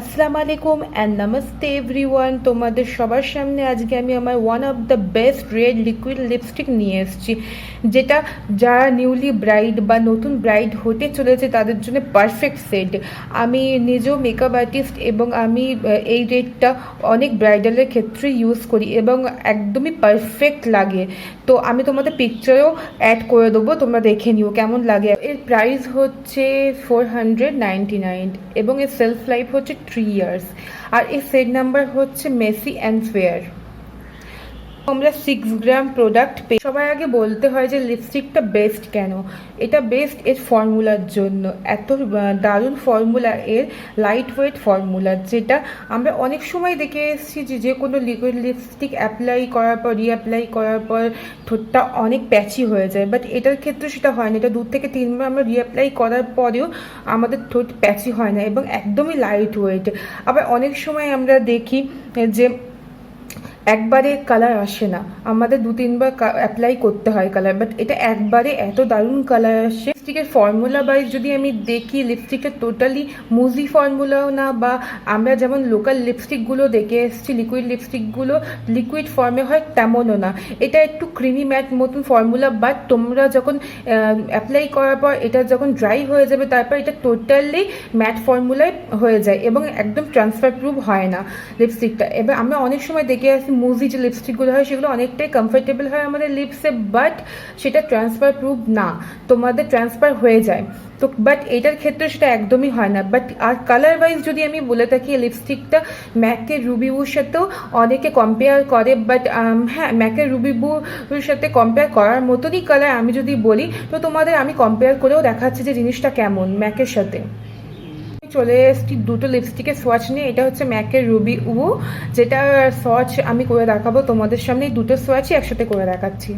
আসসালামু আলাইকুম and namaste everyone. তোমাদের সবার সামনে আজকে আমি আমার one of the best red liquid lipstick নিয়ে এসেছি, যেটা যারা নিউলি ব্রাইড বা নতুন ব্রাইড হতে চলেছে তাদের জন্য পারফেক্ট সেট। আমি নিজেও মেকআপ আর্টিস্ট এবং আমি এই রেডটা অনেক ব্রাইডালের ক্ষেত্রে ইউজ করি এবং একদমই পারফেক্ট লাগে। তো আমি তোমাদের পিকচারেও অ্যাড করে দেবো, তোমরা দেখে নিও কেমন লাগে। এর প্রাইস হচ্ছে 499 এবং এর সেলফ লাইফ হচ্ছে 3 ইয়ার্স। আর এর সেট নাম্বার হচ্ছে মেসি অ্যান্ড ফেয়ার। আমরা 6 গ্রাম প্রোডাক্ট সবার আগে বলতে হয় যে লিপস্টিকটা বেস্ট কেন। এটা বেস্ট এর ফর্মুলার জন্য, এত দারুণ ফর্মুলা এর, লাইট ওয়েট ফর্মুলা, যেটা আমরা অনেক সময় দেখে এসেছি যে কোনো লিকুইড লিপস্টিক অ্যাপ্লাই করার পর রিঅ্যাপ্লাই করার পর ঠোঁটটা অনেক প্যাচি হয়ে যায়, বাট এটার ক্ষেত্রে সেটা হয় না। এটা 2 থেকে 3 বার আমরা রিঅ্যাপ্লাই করার পরেও আমাদের ঠোঁট প্যাচি হয় না এবং একদমই লাইট ওয়েট। আবার অনেক সময় আমরা দেখি যে একবারে কালার আসে না, আমাদের 2-3 বার অ্যাপ্লাই করতে হয় কালার, বাট এটা একবারে এত দারুণ কালার আসে। লিপস্টিকের ফর্মুলা ওয়াইজ যদি আমি দেখি, লিপস্টিকটা টোটালি মুজি ফর্মুলাও না, বা আমরা যেমন লোকাল লিপস্টিকগুলো দেখে এসেছি লিকুইড লিপস্টিকগুলো লিকুইড ফর্মে হয় তেমনও না। এটা একটু ক্রিমি ম্যাট মতন ফর্মুলা, বাট তোমরা যখন অ্যাপ্লাই করার পর এটা যখন ড্রাই হয়ে যাবে তারপর এটা টোটালি ম্যাট ফর্মুলায় হয়ে যায় এবং একদম ট্রান্সফার প্রুফ হয় না লিপস্টিকটা। এবার আমরা অনেক সময় দেখে আসি মুজি যে লিপস্টিকগুলো হয় সেগুলো অনেকটাই কমফোর্টেবল হয় আমাদের লিপসে, বাট সেটা ট্রান্সফার প্রুফ না, তোমাদের ট্রান্সফার হয়ে যায়। তো বাট এটার ক্ষেত্রে সেটা একদমই হয় না। বাট আর কালার ওয়াইজ যদি আমি বলে থাকি, লিপস্টিকটা ম্যাকের রুবিবুর সাথেও অনেকে কম্পেয়ার করে, বাট হ্যাঁ, ম্যাকের রুবিবুর সাথে কম্পেয়ার করার মতনই কালার আমি যদি বলি, তো তোমাদের আমি কম্পেয়ার করেও দেখাচ্ছি যে জিনিসটা কেমন ম্যাকের সাথে। চলে এসেছি দুটো লিপস্টিকের সোয়াচ নিয়ে। এটা হচ্ছে ম্যাকের রুবি উ, যেটা সোয়াচ আমি করে দেখাবো তোমাদের সামনে। দুটো সোয়াচই একসাথে করে দেখাচ্ছি।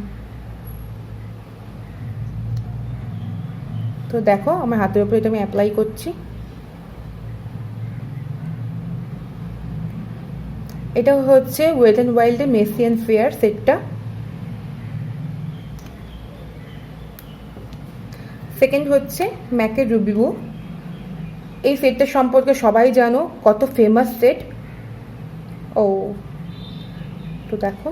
তো দেখো আমার হাতের উপরে এটা আমি অ্যাপ্লাই করছি। এটা হচ্ছে ওয়েট অ্যান্ড ওয়াইল্ডের মেসি অ্যান্ড ফেয়ার সেটটা। সেকেন্ড হচ্ছে ম্যাকের রুবি উ। এই সেটটা সম্পর্কে সবাই জানো কত ফেমাস সেট। ও তো দেখো,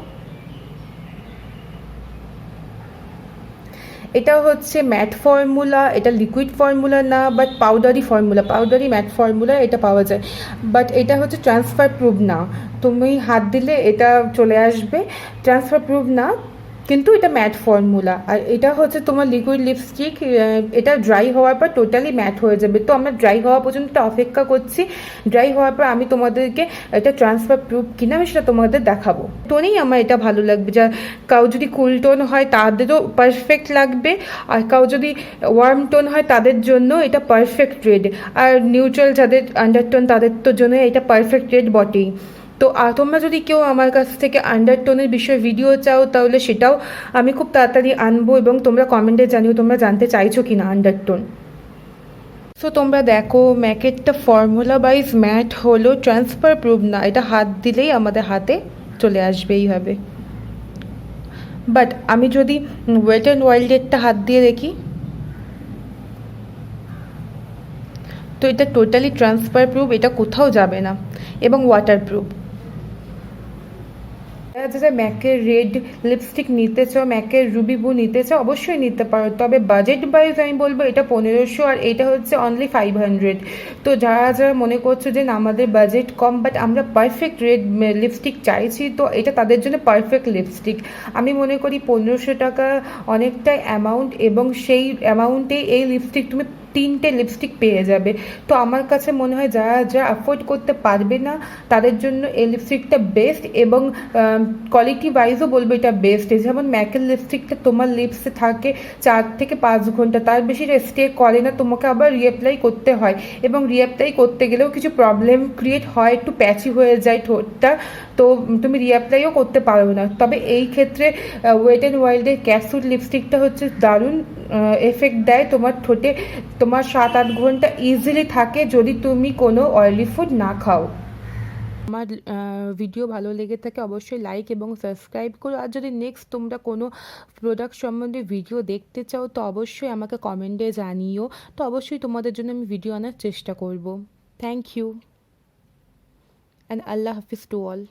এটা হচ্ছে ম্যাট ফর্মুলা, এটা লিকুইড ফর্মুলা না, but powdery formula, powdery matte formula এটা পাওয়া যায়, বাট এটা হচ্ছে ট্রান্সফার প্রুফ না। তুমি হাত দিলে এটা চলে আসবে, ট্রান্সফার প্রুফ না, কিন্তু এটা ম্যাট ফর্মুলা। আর এটা হচ্ছে তোমার লিকুইড লিপস্টিক, এটা ড্রাই হওয়ার পর টোটালি ম্যাট হয়ে যাবে। তো আমরা ড্রাই হওয়া পর্যন্ত অপেক্ষা করছি, ড্রাই হওয়ার পর আমি তোমাদেরকে এটা ট্রান্সফার প্রুফ কিনা আমি সেটা তোমাদের দেখাবো। টোনেই আমার এটা ভালো লাগবে, যা কাউ যদি কুল টোন হয় তাদেরও পারফেক্ট লাগবে, আর কাউ যদি ওয়ার্ম টোন হয় তাদের জন্য এটা পারফেক্ট রেড, আর নিউট্রাল যাদের আন্ডারটোন তাদের তো জন্য এটা পারফেক্ট রেড বটেই। তো তোমরা যদি কেউ আমার কাছ থেকে আন্ডারটোনের বিষয়ে ভিডিও চাও তাহলে সেটাও আমি খুব তাড়াতাড়ি আনবো, এবং তোমরা কমেন্টে জানিও তোমরা জানতে চাইছো কিনা আন্ডারটোন। সো তোমরা দেখো ম্যাকেটটা ফর্মুলা ওয়াইজ ম্যাট হলো, ট্রান্সফার প্রুফ না, এটা হাত দিলেই আমাদের হাতে চলে আসবে এইভাবে। বাট আমি যদি ওয়েট অ্যান্ড ওয়াইল্ডেরটা হাত দিয়ে দেখি, তো এটা টোটালি ট্রান্সফার প্রুফ, এটা কোথাও যাবে না এবং ওয়াটার প্রুফ। যারা ম্যাকের রেড লিপস্টিক নিতে চাও, ম্যাকের রুবি বু নিতে চাও, অবশ্যই নিতে পারো, তবে বাজেট ওয়াইজ আমি বলবো এটা 1500 আর এটা হচ্ছে অনলি 500। তো যারা যারা মনে করছো যে না আমাদের বাজেট কম বাট আমরা পারফেক্ট রেড লিপস্টিক চাইছি, তো এটা তাদের জন্য পারফেক্ট লিপস্টিক। আমি মনে করি 1500 টাকা অনেকটাই অ্যামাউন্ট, এবং সেই অ্যামাউন্টে এই লিপস্টিক তুমি 3টে লিপস্টিক পেয়ে যাবে। তো আমার কাছে মনে হয় যারা যারা অ্যাফোর্ড করতে পারবে না তাদের জন্য এই লিপস্টিকটা বেস্ট, এবং কোয়ালিটি ওয়াইজও বলবো এটা বেস্ট। যেমন ম্যাকের লিপস্টিকটা তোমার লিপসে থাকে 4 থেকে 5 ঘন্টা, তার বেশি স্টে করে না, তোমাকে আবার রিঅ্যাপ্লাই করতে হয়, এবং রিঅ্যাপ্লাই করতে গেলেও কিছু প্রবলেম ক্রিয়েট হয়, একটু প্যাচি হয়ে যায় ঠোঁটটা, তো তুমি রিঅ্যাপ্লাইও করতে পারো না। তবে এই ক্ষেত্রে ওয়েট অ্যান্ড ওয়াইল্ডের ক্যাসুড লিপস্টিকটা হচ্ছে দারুণ এফেক্ট দেয় তোমার ঠোঁটে, তোমার 7-8 ঘন্টা ইজিলি থাকে যদি তুমি কোনো অয়েলি ফুড না খাও। আমার ভিডিও ভালো লেগে থাকে অবশ্যই লাইক এবং সাবস্ক্রাইব করো, আর যদি নেক্সট তোমরা কোনো প্রোডাক্ট সম্বন্ধে ভিডিও দেখতে চাও তো অবশ্যই আমাকে কমেন্টে জানিও, তো অবশ্যই তোমাদের জন্য আমি ভিডিও আনার চেষ্টা করব। Thank you. and Allah Hafiz to all.